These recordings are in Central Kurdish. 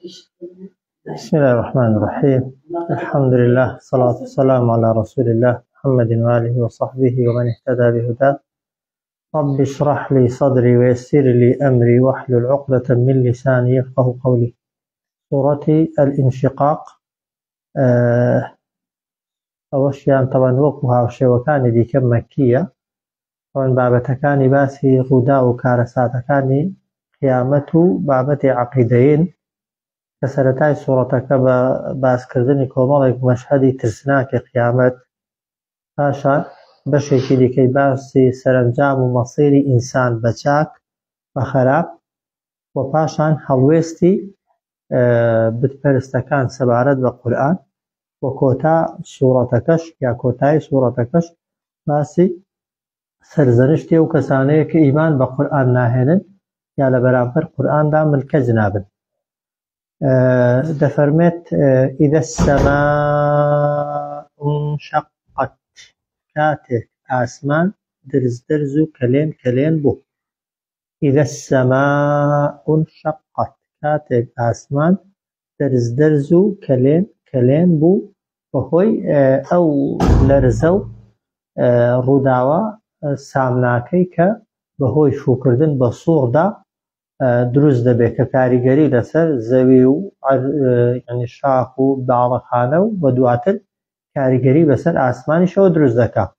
بسم الله الرحمن الرحيم. الحمد لله والصلاة والسلام على رسول الله محمد وآله وصحبه ومن اهتدى بهداه. رب اشرح لي صدري ويسر لي أمري واحلل عقدة من لساني يفقه قولي. سورة الانشقاق أوشيان طبعا وقوها وشيوكان دي كم مكية، طبعا بابتكاني باسي غدا وكارساتكاني قيامته بابت عقيدين كسرتاي سورتك باس كردني كومالك مشهدي ترسناك قيامت پاشا بەشێکی دیکەی باسی سەرنجام و مەسیری ئینسان بە چاک بە خەراپ و پاشان هەڵوێستی بتپەرستەکان سەبارەت بە قورئان و کۆتا سوورەتەکەش یا کۆتایی سوورەتەکەش باسی سەرزەنشتی ئەو کەسانەیە کە ئیمان بە قورئان ناهێنن یا لە بەرامبەر قورئاندا ملکەج نابن. دەفەرمێت ئیذا السەماء انشقت، کاتێک ئاسمان درز درز و کەلێن کەلێن بوو. ئیذا السەماء انشقت، کاتێک ئاسمان درز درز و کەلێن کەلێن بوو بەهۆی ئەو لەرزە و ڕووداوە سامناکەی کە بەهۆی شوکردن بە سووردا دروست دەبێت کە کاریگەری لەسەر زەوی و شاخ و باڵەخانە و بە دواتر کاریگەری بەسەر ئاسمانیشەوە دروست دەکات.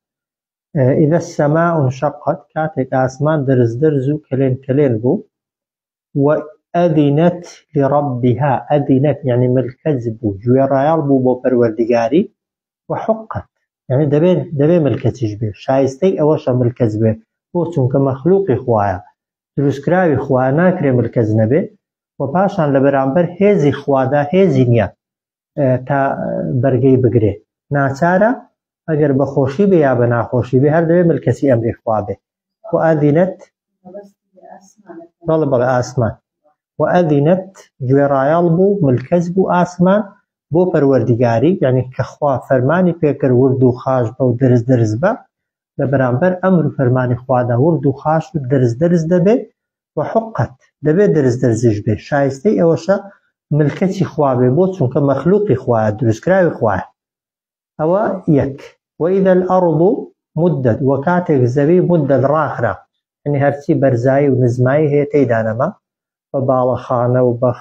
ئیذا السەماء انشقت، کاتێک ئاسمان درز درز و کەلێن کەلێن بوو. و ئەذینەت لربها، ئەذینەت یعنی ملکەج بوو، گوێڕایەڵ بوو بۆ پەروەردگاری. و حقت یعنی دەبێ ملکەچیش بێ، شایستەی ئەوەشە ملکەج بێ، بۆ چونکە مەخلوقی خوایە، دروستکراوی خوایە، ناکرێ ملکەج نەبێ. و پاشان لە بەرامبەر هێزی خوادا هێزی نییە تا بەرگەی بگرێ، ناچارە ئەگەر بە خۆشی بێ یا بە ناخۆشی بێ هەر دەبێ ملکەچی ئەمری خوا بێ. و ئەذینەت بەڵێ ئاسمان، و ئەذینەت گوێڕایەڵ بوو، ملکەج بوو ئاسمان بۆ پەروەردگاری، یعنی کە خوا فەرمانی پێکرد ورد و خاش بە و درز درز بە، لە بەرامبەر ئەمر و فەرمانی خوادا ورد و خاش و درز درز دەبێ. و حقت دەبێ درز درزش بێ، شایستەی ئەوەشە ملکەچی خوا بێ، بۆ چونکە مەخلوقی خوایە، دروستکراوی خوایە. ئەوە یەک. وإذا الأرض مدت، و کاتێک زەوی مدت ڕاخرا، یعنی هەرچی بەرزایی و نزمایی هەیە تێیدا نەما، بە باڵەخانە و بە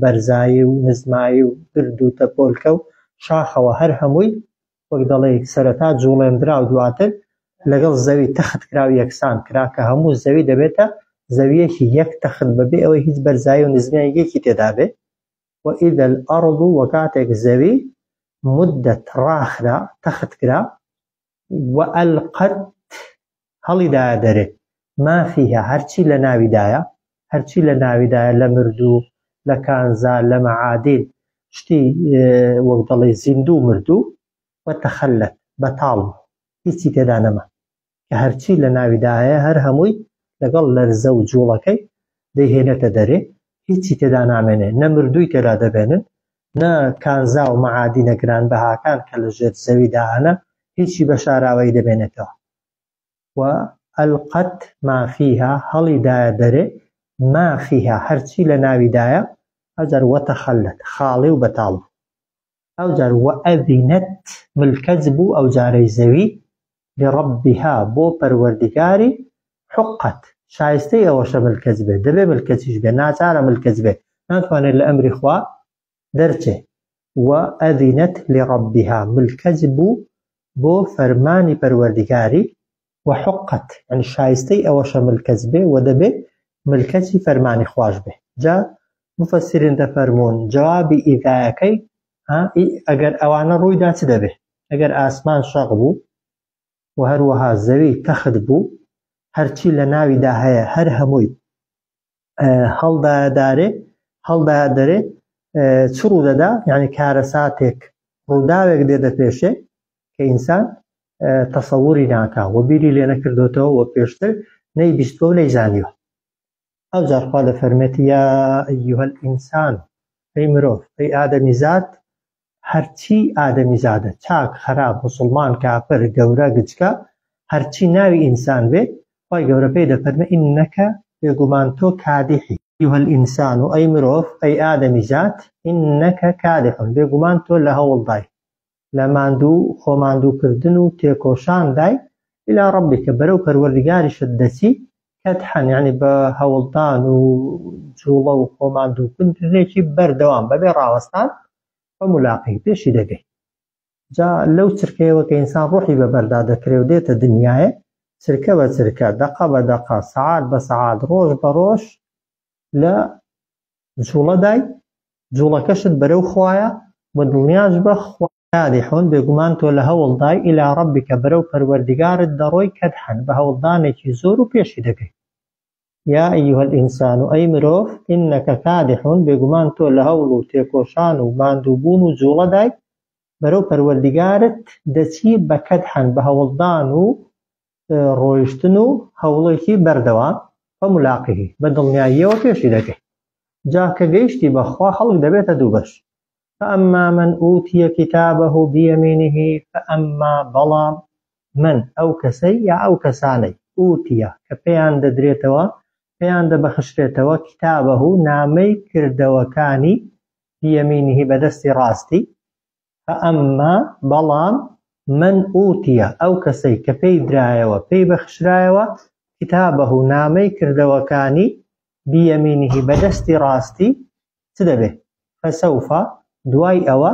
بەرزایی و نزمایی و گرد و تەپۆلکە و شاخەوە هەر هەمووی وەک دەڵێ سەرەتا جوڵێندرا و دواتر لەگەڵ زەوی تەخت کرا و یەکسان کرا کە هەموو زەوی دەبێتە زەویەکی یەک تەخت بەبێ ئەوەی هیچ بەرزایی و نزمیەکی تێدا بێ. وإذا الأرض، و کاتێک زەوی مدت ڕاخرا تەخت کرا. وألقت هەڵیدایە دەرێ، ما فيها هەرچی لە ناویدایە، هەرچی لە ناویدایە لە مردوو، لە کانزا، لە مەعادین، شتی وەک دەڵێ زیندوو مردوو. وتەخەلەت بەتاڵ، هیچی تێدا نەما، کە هەرچی لە ناویدایە هەر هەمووی لەگەڵ لەرزە و جوڵەکەی دەیهێنێتە دەرێ، هیچی تێدا نامێنێ، نە مردووی تێدا دەبێنن، نە کانزا و مەعادینە گرانبەهاکان کە لە ژێر زەویدا هەنە هیچی بە شاراوەی دەبێنێتەوە. وألقت ما فيها، هەڵیدایە دەرێ، ما فيها هەرچی لە ناویدایە. ئەوجار وتەخەلەت خاڵی و بەتاڵ. ئەوجار وأذینەت ملکەج بوو ئەوجارەی زەوی، لربها بۆ پەروەردگاری. حقت شایستەی ئەوەشە ملکەج بێ، دەبێ ملکەچیش بێ، ناچارە ملکەج بێ، ناتوانێت لە ئەمری خوا دەرچێ. وأذینەت لربها ملکەج بوو بۆ فەرمانی پەروەردگاری. وحقت یعنی شایستەی ئەوەشە ملکەج بێ و دەبێ ملکەچی فەرمانی خوش بێ. جا مفەسرین دەفەرمون جوابی ئیذایەکەی ئەگەر ئەوانە ڕوویدا چ دەبێ؟ ئەگەر ئاسمان شەق بوو و هەروەها زەوی تەخت بوو، هەرچی لە ناویدا هەیە هەر هەمووی هەڵدایە دەرێ، چ ڕوو دەدا؟ یعنی کارەساتێک ڕووداوێک دێدە پێشێ کە ئینسان تەسەووری ناکا و بیری لێ نەکردوتەوە و پێشتر نەیبیستوە و نەیزانیوە. ئەوجار خوا دەفەرمێت یا ئەیوهە الئینسان، ئەی مرۆڤ، ئەی ئادەمیزاد، هەرچی ئادەمیزادە، چاک خەراپ، موسڵمان کافر، گەورە گچکە، هەرچی ناوی ئینسان بێ، خوای گەورە پێی دەفەرمێ ئینەکە بێگومان تۆ کادیحی، أيها الإنسان أي مروف أي آدم ذات إنك كادح بيقمان تو لهول داي لماندو خوماندو كردنو تيكوشان داي إلى ربك برو پروردگار شدسي كدحا يعني بهولدان وجوڵە و خوماندو كردنێکی بەردەوام بەبێ ڕاوەستان وملاقي بيشي دقي جا لو چرکەیەوە کە ئینسان ڕۆحی بەبەردا دەکرێ و دێتە دنیاە چرکە بە چرکە دقە بە دقە سەعات بە سەعات ڕۆژ بە ڕۆژ لە جوڵەدای جوڵەکەشت بەرەو خوایە بە دڵنیاش بە کادحون بێگومان تۆ لە هەوڵدای ئیلا ڕەبیکە بەرەو پەروەردگارت دەڕۆی کەدحەن بە هەوڵدانێکی زۆر و پێشی دەکەی یا ئەیها الئینسان ئەی مرۆڤ ئینەکە کادحون بێگومان تۆ لە هەوڵ و تێکۆشان و ماندووبوون و جوڵەدای بەرەو پەروەردگارت دەچی بە کەدحەن بە هەوڵدان و ڕۆیشتن و هەوڵێکی بەردەوام بە ملاقیه بە دڵنیاییەوە پێشی دەکەی جا کە گەیشتی بەخوا خەڵک دەبێتە دوو بەش فأما من أوتي كتابه بيمينه فأما بلام من أو كسي يا أو كساني أوتي كبيان ددريتوا بيان دبخشريتوا كتابه نامي كردوكاني بيمينه بدست راستي فأما بلام من أوتي أو كسي كبي درايوا بي بخشرايوا كتابه نامي كردوكاني بيمينه بدست راستي تدبه فسوف دوای ئەوە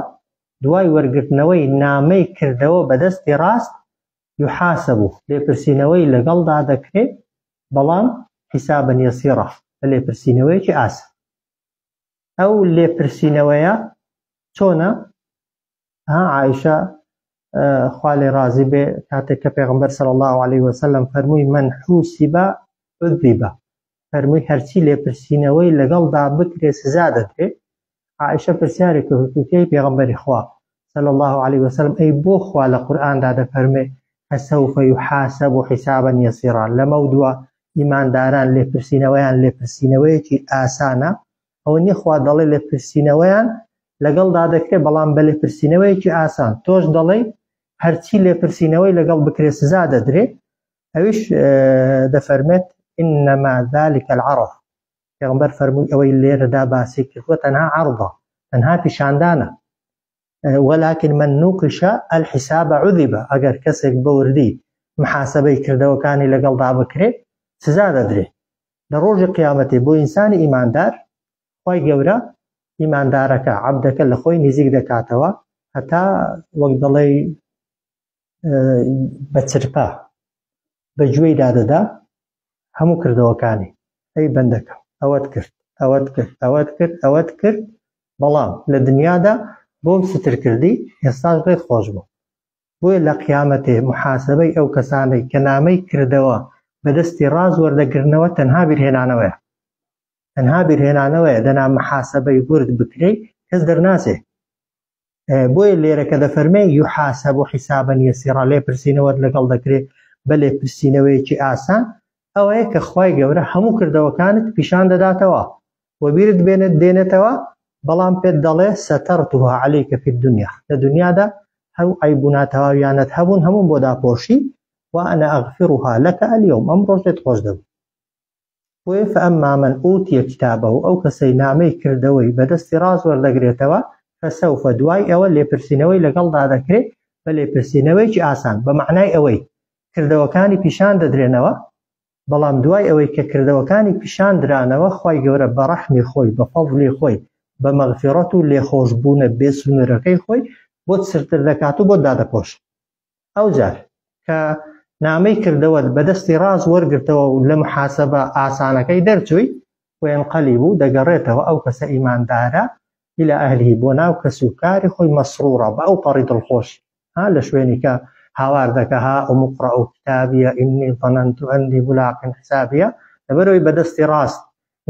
دوای وەرگرتنەوەی نامەی کردەوە بەدەستی ڕاست یحاسەبو لێپرسینەوەی لەگەڵدا دەکرێت بەڵام حیسابن یەسیرە بە لێپرسینەوەیەکی ئاسان ئەو لێپرسینەوەیە چۆنە عایشە خوا لێ ڕازی بێ کاتێک کە پێغەمبەر صلی الله عليه وسلم فەرمووی من حوسب عذب فەرمووی هەرچی لێپرسینەوەی لەگەڵدا بکرێ سزا دەدرێت عائشة پرسیاری کردی پیغمبر خوا صلى الله عليه وسلم أي بو خوا لقرآن دا فرمي فسوف يحاسب حسابا يسيرا لموضوع إيمان داران لپرسینەوەیان لێپرسینەوەیەکی ئاسانە ئەو نی خوا دەڵێ لێپرسینەوەیان لەگەڵ دادەکرێ بەڵام بە لێپرسینەوەیەکی ئاسان تۆش دەڵێ هەرچی لێپرسینەوەی لەگەڵ بکرێ سزا دەدرێ ئەویش دەفەرمێت إنما ذلك العرف پیغمبر فرمووی ئەوەی لێرەدا باسی کردووە تەنها عەرضە تەنها پیشاندانە ولكن من نوقش الحساب عذب ئەگەر کەسێک بەوردی محاسبەی کردەوەکانی لەگەڵدا بکرێ سزا دەدرێ لە ڕۆژی قیامەتێ بۆ ئینسانی ئیماندار خوای گەورە ئیماندارەکە عەبدەکە لە خۆی نزیک دەکاتەوە هەتا وەک دەڵێ بە چرپە بە گوێی دادەدا هەموو کردەوەکانی ئەی بەندەکە ئەوەت کرد ئەوەت کرد ئەوەت کرد ئەوەت کرد بەڵام لە دنیادا بۆم ستر کردی ئێستاش ڕێت خۆش بوو بۆیە لە قیامەتێ محاسبەی ئەو کەسانەی کە نامەی کردەوە بەدەستی ڕاز وەردەگرنەوە تەنها بیرهێنانەوەیە تەنها بیرهێنانەوەیە دەنا محاسبەی ورد بکرێ کەس دەرناسێ بۆیە لێرە کە دەفەرمێ یحاسب حسابا یەسیرا لێپرسینەوەت لەگەڵ دەکرێ بە لێپرسینەوەیەکی ئاسان ئەوەیە کە خوای گەورە هەموو کردەوەکانت پیشان دەداتەوە وەبیرت بێنێت دێنێتەوە بەڵام پێت دەڵێ سەتەرتها عەلەیکە فی الدنیا لە دنیادا هەو عەیب و ناتەواویانت هەبوون هەموون بۆ داپۆشی وأنا أغفرها لك اليوم ئەمڕۆ لێت خۆش دەبوو بۆیە فأما من أوتي كتابه ئەو کەسەی نامەی کردەوەی بەدەستی ڕاست وەردەگرێتەوە فسوف دوای ئەوە لێپرسینەوەی لەگەڵدا دەکرێت بە لێپرسینەوەیکی ئاسان بە معنای ئەوەی کردەوەکانی پیشان دەدرێنەوە بەڵام دوای ئەوەی کە کردەوەکانی پیشان درانەوە خوای گەورە بە ڕەحمی خۆی بە فەضلی خۆی بە مەغفیرەت و لێخۆشبوونە بێ سنوورەکەی خۆی بۆت سرتر دەکات و بۆت دادەپۆش ئەوجار کە نامەی کردەوەت بەدەستی ڕاست وەرگرتەوە و لە محاسبە ئاسانەکەی دەرچووی وينقلب دەگەڕێتەوە ئەو کەسە ئیماندارە إلى أهله بۆ ناو کەسوکاری خۆی مەسرورە بە ئەو پەڕی دڵخۆش لە شوێنی کە هاوار دەکە ها ئومقرأ کتابیە ئینی ظننت ئەنی ملاق حسابیە لەبەرەوەی بەدەستی ڕاست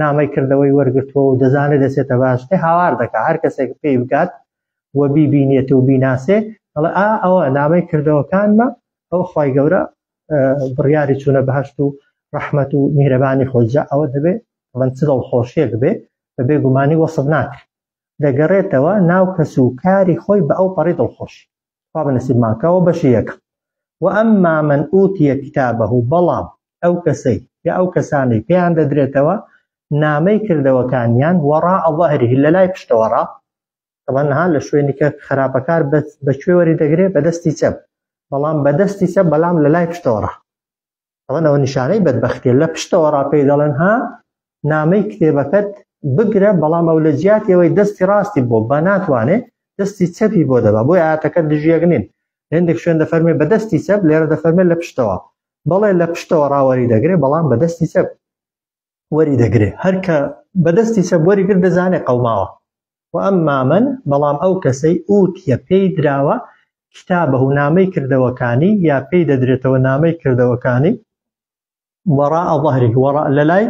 نامەی کردەوەی وەرگرتووە و دەزانێت دەچێتە باشتێ هاوار دەکە هەر کەسێک پێی بگات و بیبینێت و بیناسێ دەڵێ ئەوە نامەی کردەوەکانمە ئەو خوای گەورە بڕیاری چوونە بەهەشت و ڕەحمەت و میهرەبانی خۆی جا ئەوە دەبێت بەڵەن چ دڵخۆشیەک بێ بە بێگومانی وەسف ناکرێت دەگەڕێتەوە ناو کەسوکاری خۆی بە ئەو پەڕی دڵخۆشی خوا بەنسیبماکەوە بەشی یەک وأما من أوتي كتابه بەڵام ئەو کەسەی یا ئەو کەسانەی پێیان دەدرێتەوە نامەی کردەوەکانیان وەڕاء ظەهریه لە لای پشتەوەڕا. طبعاً ها لە شوێنی کە خراپەکار بەکوێ وەری دەگرێت بەدەستی چەپ، بەڵام بەدەستی چەپ بەڵام لە لای پشتەوەڕا. طبعاً ئەوە نیشانەی بەدبەختیە، لە پشتەوەڕا پێی دەڵێن ها نامەی کتێبەکەت بگرە، بەڵام ئەو لە جیاتی ئەوەی دەستی ڕاستی بۆ بە ناتوانێت دەستی چەپی بۆ دەبا، بۆی ئاەتەکە دژیەک نین. هێندێک شوێن دەفەرمێ بەدەستی چەپ، لێرە دەفەرمێ لە پشتەوە، بەڵێ لە پشتەوەڕا وەری دەگرێت بەڵام بەدەستی چەپ وەری دەگرێت. هەرکە بەدەستی چەپ وەری گرت دەزانێت قەوماوە. وأما من بەڵام ئەو کەسەی ئوتیە پێی دراوە کتابە و نامەی کردەوەکانی، یا پێی دەدرێتەوە نامەی کردەوەکانی وەڕاء ظەهریه وەڕاء لە لای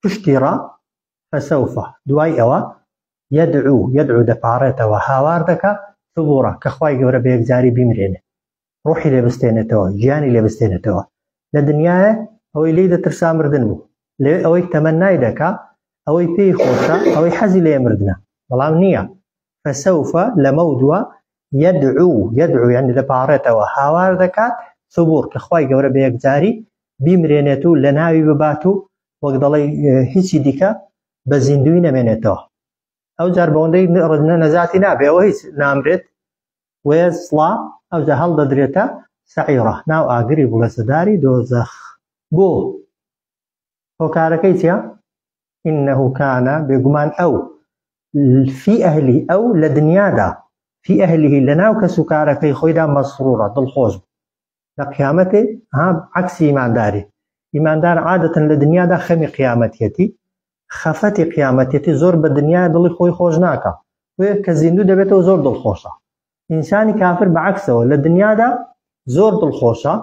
پشتی ڕا، فەسەوف دوای ئەوە یەدعو دەپارێتەوە، هاوار دەکا ثبورا کە خوای گەورە بە یەکجاری بیمرێنێ، ڕوحی لێ بستێنێتەوە، ژیانی لێ بستێنێتەوە. لە دنیاە ئەوەی لی دەترسا مردن بوو، لێ ئەوەی تەمەنای دەکا، ئەوەی پێی خۆشە، ئەوەی حەزی لێ مردنە، بەڵام نییە. فەسەوف لەمە دووە یەدعو یعنی دەپارێتەوە، هاوار دەکات ثبور کە خوای گەورە بە یەکجاری بیمرێنێت و لە ناوی ببات و وەک دەڵێ هیچی دیکە بە زیندوی نەمێنێتەوە. ئەو جار بەوەندەی نەزاتی نابێ، ئەوە هیچ نامرێت وێسڵا، ئەو جا هەڵ دەدرێتە سەعیرە، ناو ئاگری بڵەسەداری دۆزەخ. بۆ هۆکارەکەی چیە؟ ئینەهو کانە بێگومان ئەو فی ئەهلی ئەو لە دنیادا، فی ئەهلیه لە ناو کەس و کارەکەی خۆیدا مەسرورە دڵخۆش بوو. لە قیامەتێ عەکسی ئیمانداری، ئیماندار عادەتەن لە دنیادا خەمی قیامەتیەتی، خەفەتی قیامەتیەتی زۆر بە دنیا دڵی خۆی خۆش ناکە، وێ کە زیندوو دەبێتەوە زۆر دڵخۆشە. ئینسانی کافر بەعەکسەوە لە دنیادا زۆر دڵخۆشە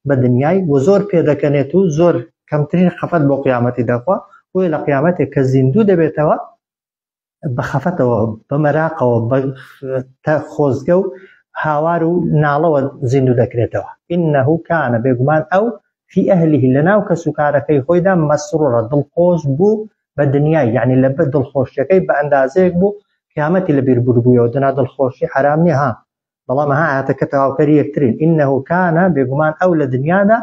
بە دنیای و زۆر پێدەکەنێت و زۆر کەمترین خەفەت بۆ قیامەتی دەخوا، وێ لە قیامەتێک کە زیندوو دەبێتەوە بە خەفەتەوە بە مەراقەوە بە خۆزگە و هاوار و ناڵەوە زیندوو دەکرێتەوە. ئینەهو کانە بێگومان ئەو فی ئەهلیه لە ناو کەس و کارەکەی خۆیدا مەسرورە دڵخۆش بوو بە دنیای، یعنی لە بە دڵخۆشیەکەی بە ئەندازەیەک بوو قیامەتی لەبیر بووبوویەوە. دنا دڵخۆشی حرام نییە ها، بەڵام ئاەتەکە تەواوکەری یەکترین. ئینەهو کانە بێگومان ئەو لە دنیادا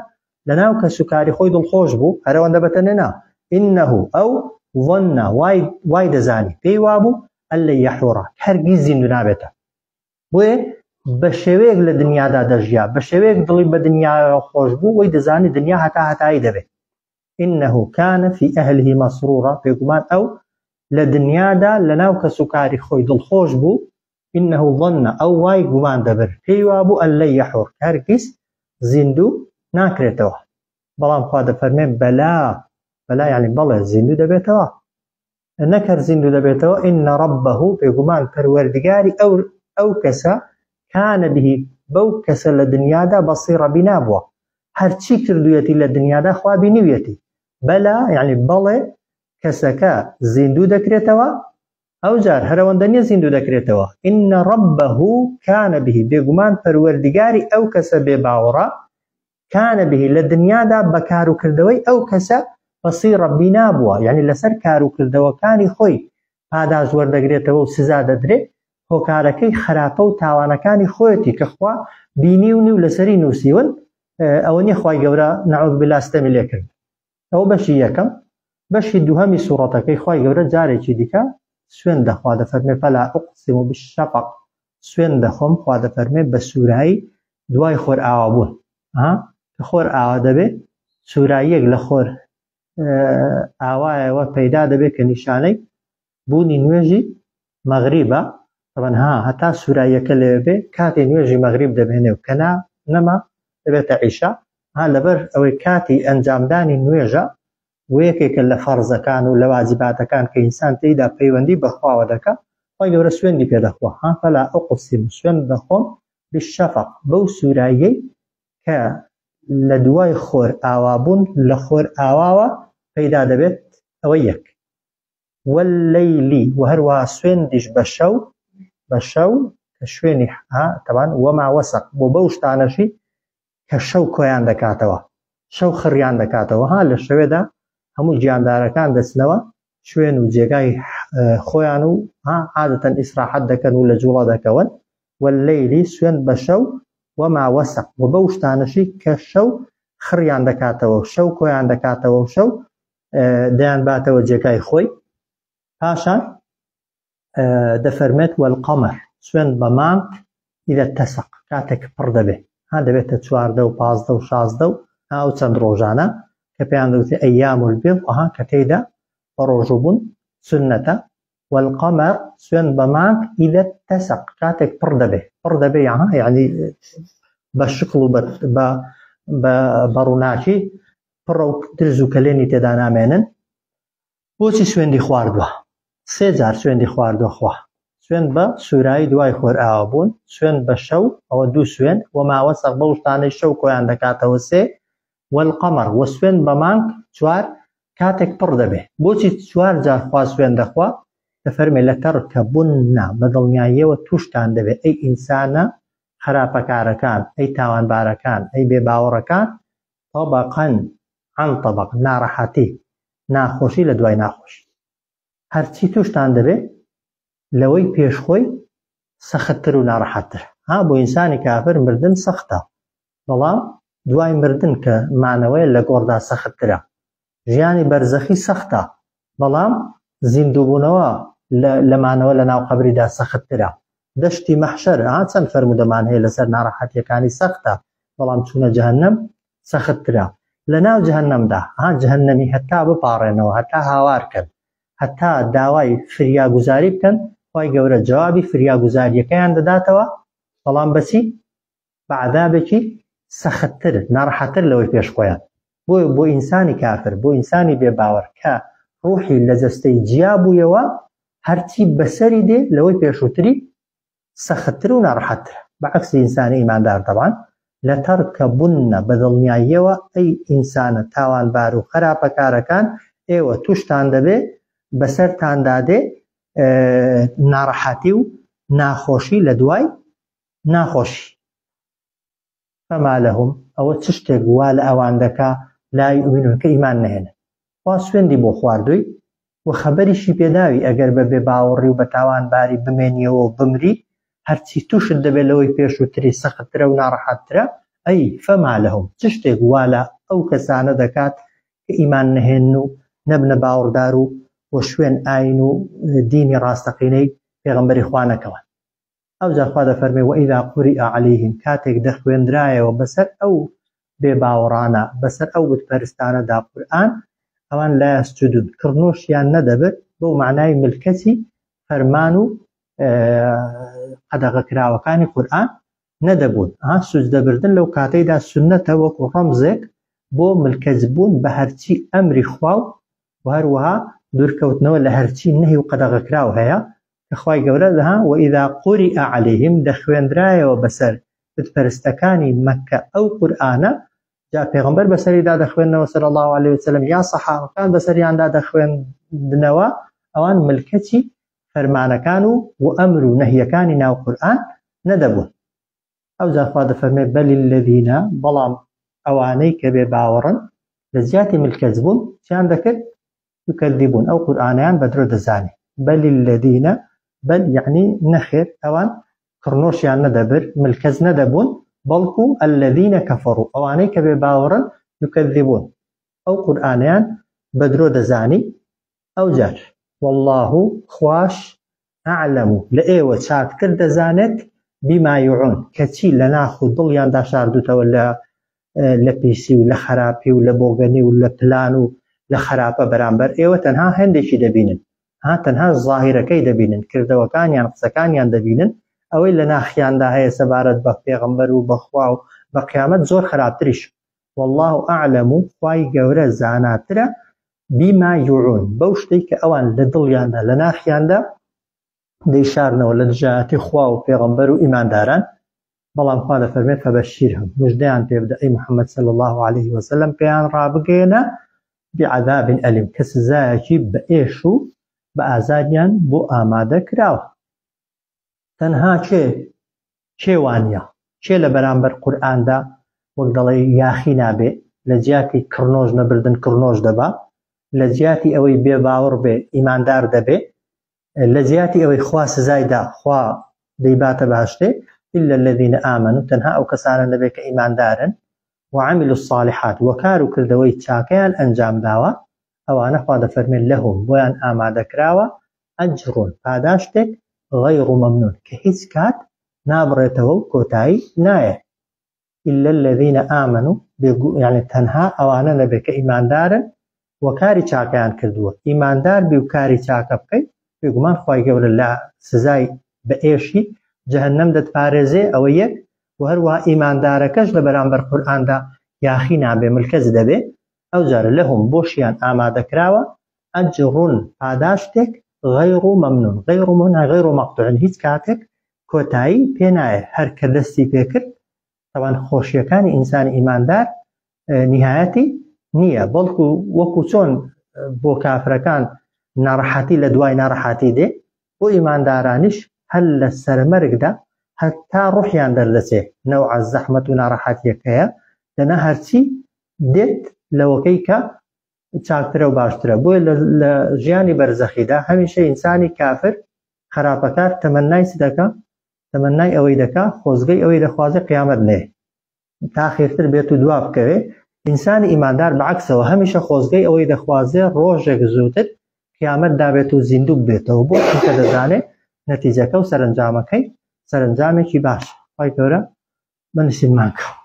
لە ناو کەس و کاری خۆی دڵخۆش بوو، هەرەوەندە بەتەنێنا ئینەهو ئەو ظن وای دەزانی پێی وابوو ئەلەن یەحوڕە هەرگیز زیندوو نابێتە، بۆیە بە شێوەیەک لە دنیادا دەژیا، بە شێوەیەک دڵی بە دنیا خۆش بوو، وەی دەزانی دنیا هەتایی دەبێت. ئینەهو کانە فی ئەهلیه مەسرورە بێگومان ئەو لە دنیادا لە ناو کەس و کاری خۆی دڵخۆش بوو. ئینەهو ظن ئەو وای گومان دەبر پێی وابوو ئەلەن یەحوڕ هەرگیز زیندوو ناکرێتەوە. بەڵام خوا دەفەرمێ بەلا یعنی بەڵێ زیندوو دەبێتەوە، نەکەر زیندوو دەبێتەوە. ئینە ڕەبەه بێگومان پەروەردگاری ئەو کەسە کانە بهی بەو کەسە لە دنیادا بەسیڕە بینا بووە، هەرچی کردوویەتی لە دنیادا خوا بینیویەتی. بەلا یعنی بەڵێ کەسەکە زیندوو دەکرێتەوە، ئەو جار هەرەوەندە نییە زیندوو دەکرێتەوە. ئینە ڕەبەه کانە بهی بێگومان پەروەردگاری ئەو کەسە بێ باوەڕە کانە بهی لە دنیادا بە کار و کردەوەی ئەو کەسە بەسیڕە بینا بووە، یعنی لەسەر کار و کردەوەکانی خۆی پاداش وەردەگرێتەوە و سزا دەدرێت. هۆکارەکەی خراپە و تاوانەکانی خۆیەتی کە خوا بینیونی و لەسەری نووسیون، ئەوە نیە خوای گەورە نەعوذ بالله ستەمی لێ کرد. ئەو بەشی یەکەم. بەشی دووهەمی سوورەتەکەی خوای گەورە جارێکی دیکە سوێن دەخوا دەفەرمێ فەلا ئوقسیم بالشەفق، سوێن دەخۆم خوا دەفەرمێ بە سوورایی دوای خۆر ئاوا بوون. کە خۆر ئاوا دەبێت سووراییەک لە خۆر ئاوایەوە پەیدا دەبێت کە نیشانەی بوونی نوێژی مەغریبە. طبعاً هەتا سووراییەکە لێ بێ کاتی نوێژی مەغریب دەبێنێ و کەنا نەما دەبێتە عیشا. لەبەر ئەوەی کاتی ئەنجامدانی نوێژە و یەکێکە لە فەرزەکان و لە واجباتەکان کە ئینسان تێیدا پەیوەندی بەخواوە دەکا، خوای گەورە سوێندی پێدەخوا. فەلا ئوقسیم سوێن دەخۆم بالشەفق بەو سووراییەی کە لە دوای خۆر ئاوابوون لە خۆر ئاواوە پەیدا دەبێت. ئەوە یەک. واللەیلی و هەروەها سوێندیش بە شەو کە شوێنی تەمان وەما وەسەق بۆ بەو شتانەشی کە شەو کۆیان دەکاتەوە، شەو خڕیان دەکاتەوە. لە شەوێدا هەموو گیاندارەکان دەچنەوە شوێن و جێگای خۆیان و عادەتەن ئیسراحەت دەکەن و لە جوڵە دەکەون. واللەیلی سوێن بە شەو وەما وەسەق بۆ بەو شتانەشی کە شەو خڕیان دەکاتەوە، شەو کۆیان دەکاتەوە و شەو دەیان باتەوە جێگای خۆی. پاشان دەفەرمێت والقەمەر سوێن بە مانگ ئیدە تەسەق کاتێک پڕ دەبێ دەبێتە 14 و 15 و 16 و ئەو چەند ڕۆژانە کە پێیان دەوتێ ئەیام البیض کە تێیدا بە ڕۆژوو بوون سنەتە. والقەمەر سوێن بە مانگ ئیدە تەسەق کاتێک پڕ دەبێ یعنی بە شکڵ و بە ڕووناکی پڕ و درز و کەلێنی تێدا نامێنن. بۆچی سوێندی خواردووە؟ 3 جار سوێندی خواردووە خوا. سوێن بە سوورایی دوای خۆرئاوە بوون، سوێن بە شەو ئەوە 2 سوێن و ماوەسەق بە شتانەی شەو کۆیان دەکاتەوە 3. والقەمەر وە سوێن بە مانگ 4 کاتێک پڕ دەبێ. بۆچی 4 جار خوا سوێن دەخوا؟ دەفەرمێ لەتەرکەبونە بە دڵنیاییەوە تووشتان دەبێت ئەی ئینسانە خراپەکارەکان، ئەی تاوانبارەکان، ئەی بێباوەڕەکان طەبەقەن عەن طەبەق ناڕەحەتی ناخۆشی لە دوای ناخۆشی. هەرچی تووشتان دەبێت لەوەی پێشخۆی سەختتر و ناڕەحەتتر. بۆ ئینسانی کافر مردن سەختە، بەڵام دوای مردن کە مانەوەیە لە گۆڕدا سەختترە. ژیانی بەرزەخی سەختە، بەڵام زیندووبوونەوە لە مانەوە لە ناو قەبریدا سەختترە. دەشتی مەحشەر چەند فەرمودەمان هەیە لەسەر ناڕەحەتیەکانی سەختە، بەڵام چوونە جەهەنەم سەختترە. لە ناو جەهەنەمدا جەهەنەمی هەتا بپاڕێنەوە، هەتا هاوارکەن، هەتا داوای فریاگوزاری بکەن، خی گەورە جوابی فریاگوزاریەکەیان دەداتەوە، بەڵام بەچی؟ بە عەذابێکی سەختتر ناڕەحەتتر لەوەی پێشخۆیان. بۆ ئینسانی کافر، بۆ ئینسانی بێباوەڕ کە ڕوحی لە جەستەی جیا بوویەوە، هەرچی بەسەری دێ لەوەی پێشووتری سەختتر و ناڕەحەتتر. بەعەکسی ئینسانی ئیماندار طبعاً لەتەرکەبونە بە دڵنیاییەوە ئەی ئینسانە تاوانبار و خراپەکارەکان ئێوە تووشتان دەبێ بەسەرتاندا دێ ناڕەحەتی و ناخۆشی لە دوای ناخۆشی. فەما لەهم ئەوە چ شتێک وا لە ئەوان دەکا لا یؤمنون کە ئیمان نەهێنن. خوا سوێندی بۆ خواردووی و خەبەریشی پێداوی ئەگەر بە بێباوەڕی و بە تاوانباری بمێنیەوە و بمری، هەرچی تووشت دەبێت لەوەی پێشووتری سەختترە و ناڕەحەتترە. ئەی فەما لەهم چ شتێک وا لە ئەو کەسانە دەکات کە ئیمان نەهێن و نەبنە باوەڕدار و شوێن ئاین و دینی ڕاستەقینەی پێغەمبەری خوا نەکەون. ئەو جا خوا دەفەرمێ وئیذا قوریئ عەلەیهم کاتێک دەخوێندرایەوە بەسەر ئەو بێباوەڕانە، بەسەر ئەو بتپەرستانەدا قورئان، ئەوان لا یەسجودون کڕنوشیان نەدەبێت بۆ معنای ملکەتی فەرمان و قەدەغەکراوەکانی قورئان نەدەبوون. سوجدەبردن لەو کاتەیدا سونەتە وەکو ڕەمزێک بۆ ملکەتبوون بە هەرچی ئەمری خوا و هەروەها دوورکەوتنەوە لە هەرچی نەهی و قەدەغەکراو هەیە کە خوای گەورە وئیذا قوریئ عەلەیهم دەخوێندرایەوە بەسەر بتپەرستەکانی مەککە ئەو قورئانە، جا پێغەمبەر بەسەریدا دەخوێندنەوە صلی الله علیه وسلم یا سەحابەکان بەسەریاندا دەخوێندنەوە، ئەوان ملکەتی فەرمانەکان و ئەمر و نەهیەکانی ناو قورئان نەدەبوون. ئەو جا خوا دەفەرمێ بەل الذین بەڵام ئەوانەی کە بێ باوەڕن لە زیاتی ملکەت بوون چیان دەکرد؟ یکەذبون ئەو قورئانیان بە درۆ دەزانی. بەل الذین بەل یعنی نەخێر ئەوان کڕنۆشیان نەدەبرد ملکەت نەدەبوون، بەڵکو الذین کەفەڕوا ئەوانەی کە بێ باوەڕن یکەذبون ئەو قورئانیان بە درۆ دەزانی. ئەو جار والله خواش ئەعلەم لە ئێوە چاکتر دەزانێت بیما یوعون کەچی لە ناخ و دڵیاندا شاردوتەوە لە پیسی و لە خراپی و لە بۆگەنی و لە پلان و لە خراپە بەرامبەر ئێوە تەنها هەندێکی دەبینن، تەنها زاهیرەکەی دەبینن، کردەوەکانیان قسەکانیان دەبینن، ئەوەی لە ناخیاندا هەیە سەبارەت بە پێغەمبەر و بەخوا و بە قیامەت زۆر خراپتریش. والله ئەعلەم خوای گەورە زاناترە بیما یوعون بەو شتەی کە ئەوان لە دڵیاندا لە ناخیاندا دەیشارنەوە لە دژایەتی خوا و پێغەمبەر و ئیمانداران. بەڵام خوا دەفەرمێت فەبەشیرهم مژدەیان پێ بدە ئەی محەممەد صلی الله عليه وسلم پێیان ڕابگەێنە بعذاب ئەلیم کە سزایەکی بە ئێش و بە ئازاریان بۆ ئامادە کراوە. تەنها کێوانە کێ لە بەرامبەر قورئاندا وەک دەڵێ یاخی نابێ، لە جیاتی کڕنۆژ نەبردن کڕنۆژ دەبا، لە جیاتی ئەوەی بێ باوەڕ بێ ئیماندار دەبێ، لە جیاتی ئەوەی خوا سزایدا خوا دەیباتە باشتێ إلا الذين آمنوا تەنها ئەو کەسانە دەبێت کە ئیماندارن وعملوا الصالحات وەکار و کردەوەی چاکەیان ئەنجام داوە ئەوانە خوا دەفەرمێت لەهم بۆیان ئامادەکراوە ئەجڕون پاداشتێک غەیڕ مەمنون کە هیچ کات نابڕێتەوە و کۆتایی نایە إلا الذين آمنوا يعني تەنها ئەوانە نەبێت کە ئیماندارن و کاری چاکەیان کردووە ئیماندار بی و کاری چاکە بکەیت بێگومان خوای گەورە لە سزای بە ئێشی جەهەنەم دەتپارێزێ ئەوە یەک و هەروەها ئیماندارەکەش لە بەرامبەر قورئاندا یاخی نابێ ملکەز دەبێ ئەو جارە لەهم بۆشیان ئامادەکراوە ئەجڕون پاداشتێک غەیڕ مەمنون غەیڕ مەمنون غەیڕ مەقطوع هیچ کاتێک کۆتایی پێ نایە هەر کە دەستی پێکرد طبعاً خۆشیەکانی ئینسانی ئیماندار نهایەتی نییە بەڵکو وەکو چۆن بۆ کافرەکان ناڕەحەتی لە دوای ناڕەحەتی دێ بۆ ئیماندارانیش هەر لە سەرمەرگدا هەتا ڕوحیان دەردەچێ نەوعە زەحمەت و ناڕەحەتیەکەیە لەنا هەرچی دێت لەوەکەی کە چاکترە و باشترە بۆیە لە ژیانی بەرزەخیدا هەمیشە ئینسانی کافر خراپەکار تەمەنای چ دەکا تەمەنای ئەوەی دەکا خۆزگەی ئەوەی دەخوازێ قیامەت نێ تا خێرتر بێت و دوا بکەوێ ئینسانی ئیماندار بەعەکسەوە هەمیشە خۆزگەی ئەوەی دەخوازێ ڕۆژێک زووتر قیامەت دابێت و زیندوو بێتەوە بۆ چونکە دەزانێت نەتیجەکە و سەرنجامەکەی سەرنجامێکی باش خوای گەورە بەنسیبمان کەوە